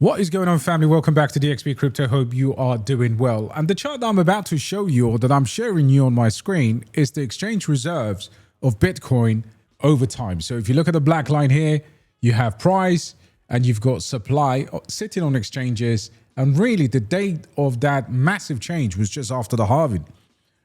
What is going on, family? Welcome back to DXB Crypto. Hope you are doing well. And the chart that I'm about to show you, or that I'm sharing you on my screen, is the exchange reserves of Bitcoin over time. So if you look at the black line here, you have price and you've got supply sitting on exchanges. And really, the date of that massive change was just after the halving.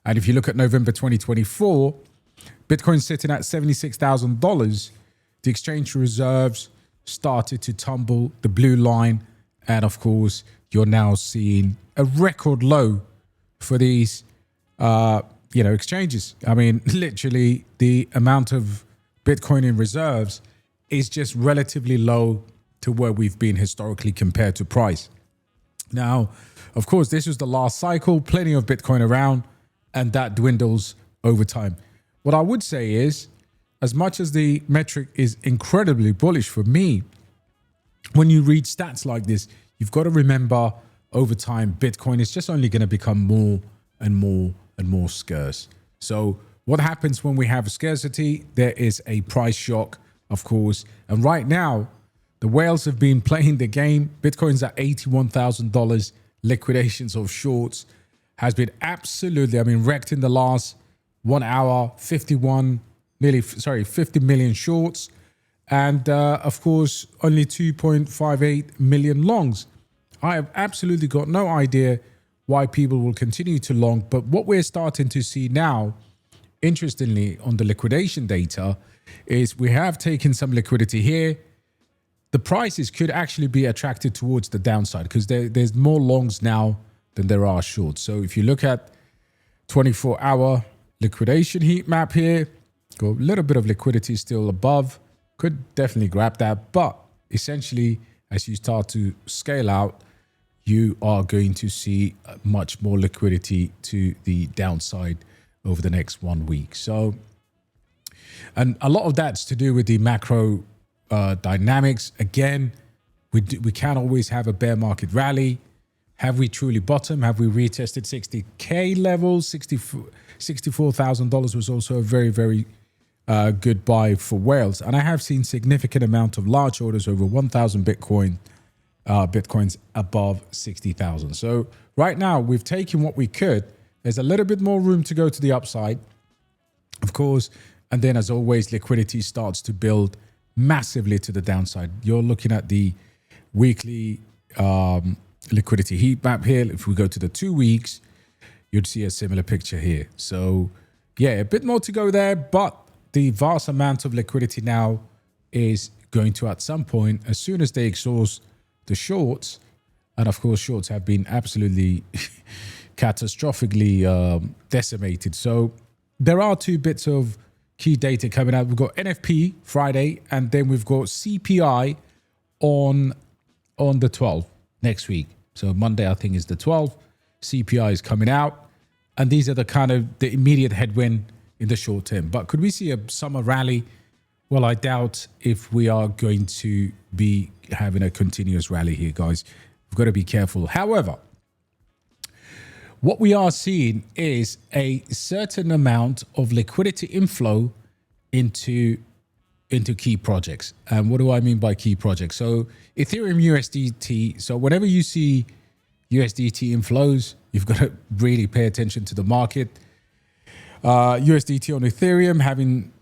And if you look at November 2024, Bitcoin's sitting at $76,000. The exchange reserves started to tumble, the blue line, and of course you're now seeing a record low for these exchanges. I mean, literally the amount of Bitcoin in reserves is just relatively low to where we've been historically compared to price. Now, of course, this was the last cycle, plenty of Bitcoin around, and that dwindles over time. What I would say is, as much as the metric is incredibly bullish for me, when you read stats like this, you've got to remember over time, Bitcoin is just only going to become more and more and more scarce. So what happens when we have scarcity? There is a price shock, of course. And right now, the whales have been playing the game. Bitcoin's at $81,000. Liquidations of shorts has been absolutely, wrecked in the last 1 hour, 50 million shorts, and of course only 2.58 million longs. I have absolutely got no idea why people will continue to long, but what we're starting to see now, interestingly, on the liquidation data, is we have taken some liquidity here. The prices could actually be attracted towards the downside because there's more longs now than there are shorts. So if you look at 24-hour liquidation heat map here, got a little bit of liquidity still above. Could definitely grab that. But essentially, as you start to scale out, you are going to see much more liquidity to the downside over the next 1 week. So, and a lot of that's to do with the macro dynamics. Again, we can't always have a bear market rally. Have we truly bottomed? Have we retested 60K levels? $64,000 was also a very, very good buy for whales. And I have seen significant amount of large orders over 1,000 Bitcoins above 60,000. So right now we've taken what we could. There's a little bit more room to go to the upside, of course. And then as always, liquidity starts to build massively to the downside. You're looking at the weekly liquidity heat map here. If we go to the 2 weeks, you'd see a similar picture here. So yeah, a bit more to go there, but the vast amount of liquidity now is going to, at some point, as soon as they exhaust the shorts, and of course shorts have been absolutely catastrophically decimated. So there are 2 bits of key data coming out. We've got NFP Friday, and then we've got CPI on the 12th next week. So Monday, I think, is the 12th. CPI is coming out, and these are the immediate headwind in the short term. But could we see a summer rally? Well, I doubt if we are going to be having a continuous rally here, guys. We've got to be careful. However, what we are seeing is a certain amount of liquidity inflow into key projects. And what do I mean by key projects? So Ethereum USDT. So whenever you see USDT inflows, you've got to really pay attention to the market. USDT on Ethereum having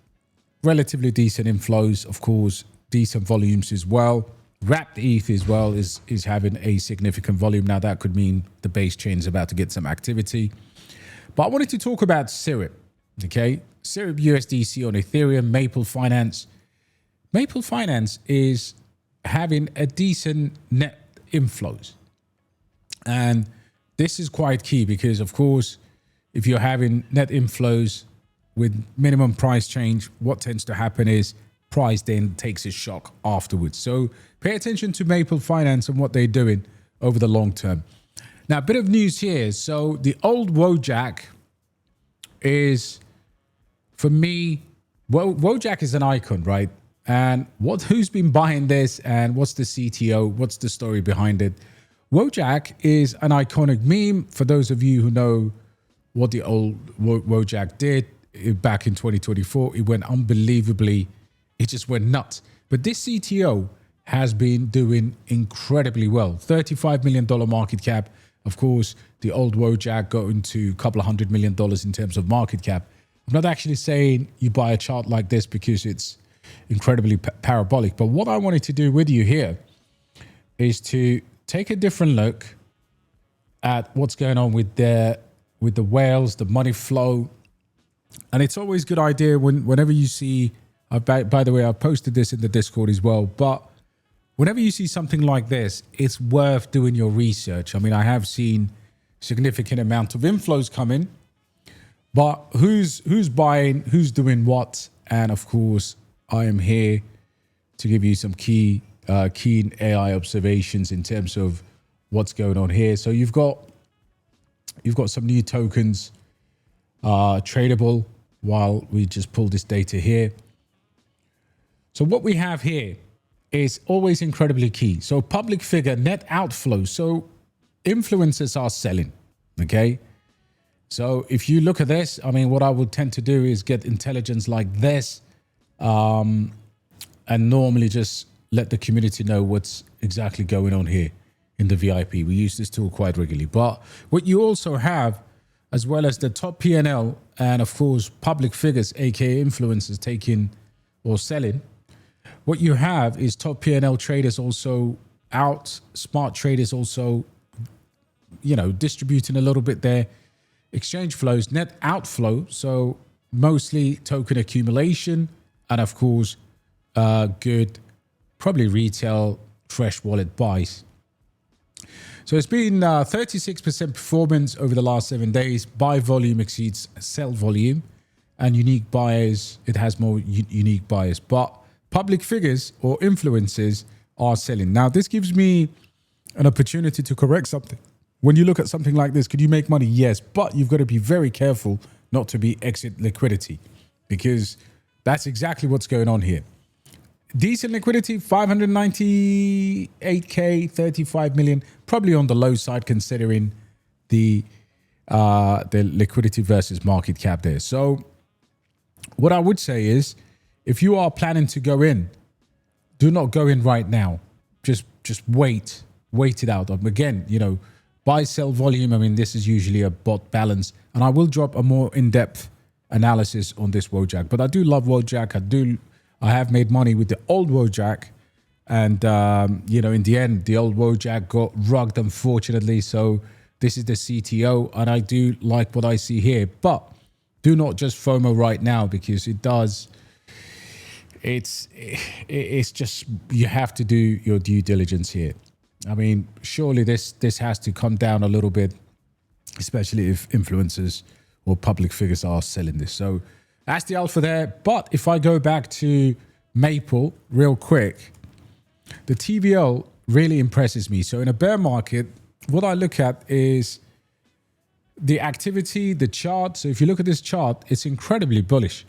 relatively decent inflows, of course, decent volumes as well. Wrapped ETH as well is having a significant volume. Now that could mean the base chain is about to get some activity. But I wanted to talk about Syrup, okay? Syrup USDC on Ethereum, Maple Finance. Maple Finance is having a decent net inflows. And this is quite key because, of course, if you're having net inflows with minimum price change, what tends to happen is price then takes a shock afterwards. So pay attention to Maple Finance and what they're doing over the long term. Now, a bit of news here. So the old Wojak is, for me, Wojak is an icon, right? And who's been buying this, and what's the CTO? What's the story behind it? Wojak is an iconic meme. For those of you who know what the old Wojak did back in 2024, it went unbelievably, it just went nuts. But this CTO has been doing incredibly well. $35 million market cap. Of course, the old Wojak got into a couple of $100 million in terms of market cap. I'm not actually saying you buy a chart like this because it's incredibly parabolic. But what I wanted to do with you here is to take a different look at what's going on with the whales, the money flow. And it's always a good idea whenever you see, by the way, I've posted this in the Discord as well, but whenever you see something like this, it's worth doing your research. I mean, I have seen significant amount of inflows come in, but who's buying, who's doing what? And of course, I am here to give you some keen AI observations in terms of what's going on here. So you've got some new tokens tradable while we just pull this data here. So what we have here is always incredibly key. So public figure net outflow. So influencers are selling, okay? So if you look at this, I mean, what I would tend to do is get intelligence like this and normally just let the community know what's exactly going on here in the VIP. We use this tool quite regularly. But what you also have, as well as the top P&L and of course public figures, aka influencers taking or selling, what you have is top P&L traders also out, smart traders also, you know, distributing a little bit there. Exchange flows, net outflow, so mostly token accumulation, and of course, good, probably retail fresh wallet buys. So it's been 36% performance over the last 7 days. Buy volume exceeds sell volume, and unique buyers, it has more unique buyers. But public figures or influencers are selling. Now, this gives me an opportunity to correct something. When you look at something like this, could you make money? Yes, but you've got to be very careful not to be exit liquidity, because that's exactly what's going on here. Decent liquidity, 598K, 35 million, probably on the low side considering the liquidity versus market cap there. So what I would say is, if you are planning to go in, do not go in right now. Just wait it out. Again, you know, buy, sell volume. I mean, this is usually a bot balance, and I will drop a more in-depth analysis on this Wojak. But I do love Wojak. I have made money with the old Wojak, and you know, in the end, the old Wojak got rugged, unfortunately. So this is the CTO, and I do like what I see here. But do not just FOMO right now, because it does. It's just, you have to do your due diligence here. I mean, surely this has to come down a little bit, especially if influencers or public figures are selling this. So that's the alpha there. But if I go back to Maple real quick, the TVL really impresses me. So in a bear market, what I look at is the activity, the chart. So if you look at this chart, it's incredibly bullish.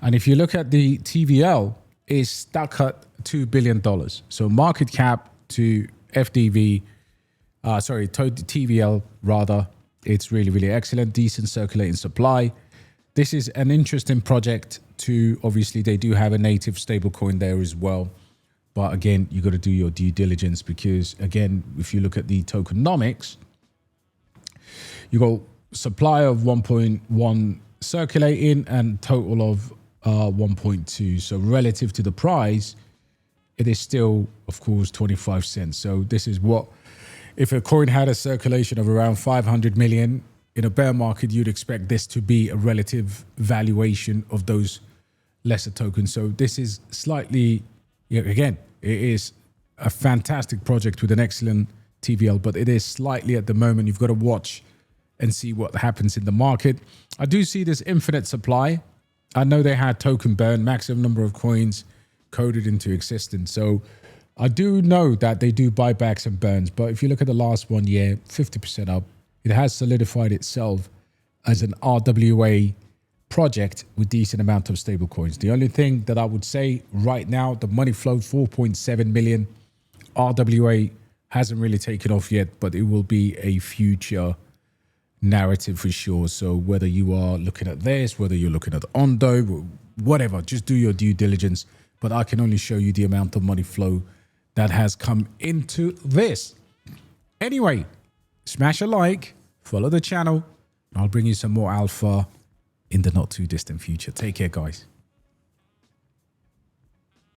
And if you look at the TVL, it's stuck at $2 billion. So market cap to FDV, to TVL rather, it's really, really excellent, decent circulating supply. This is an interesting project to, obviously they do have a native stablecoin there as well. But again, you got to do your due diligence, because again, if you look at the tokenomics, you got supply of 1.1 circulating and total of 1.2. So relative to the price, it is still, of course, 25 cents. So this is what, if a coin had a circulation of around 500 million in a bear market, you'd expect this to be a relative valuation of those lesser tokens. So this is slightly, again, it is a fantastic project with an excellent TVL, but it is slightly at the moment, you've got to watch and see what happens in the market. I do see this infinite supply. I know they had token burn, maximum number of coins coded into existence. So I do know that they do buybacks and burns, but if you look at the last 1 year, 50% up, it has solidified itself as an RWA project with decent amount of stable coins. The only thing that I would say right now, the money flow 4.7 million. RWA hasn't really taken off yet, but it will be a future narrative for sure. So whether you are looking at this, whether you're looking at Ondo, whatever, just do your due diligence. but I can only show you the amount of money flow that has come into this. Anyway, smash a like, follow the channel, and I'll bring you some more alpha in the not too distant future. Take care, guys.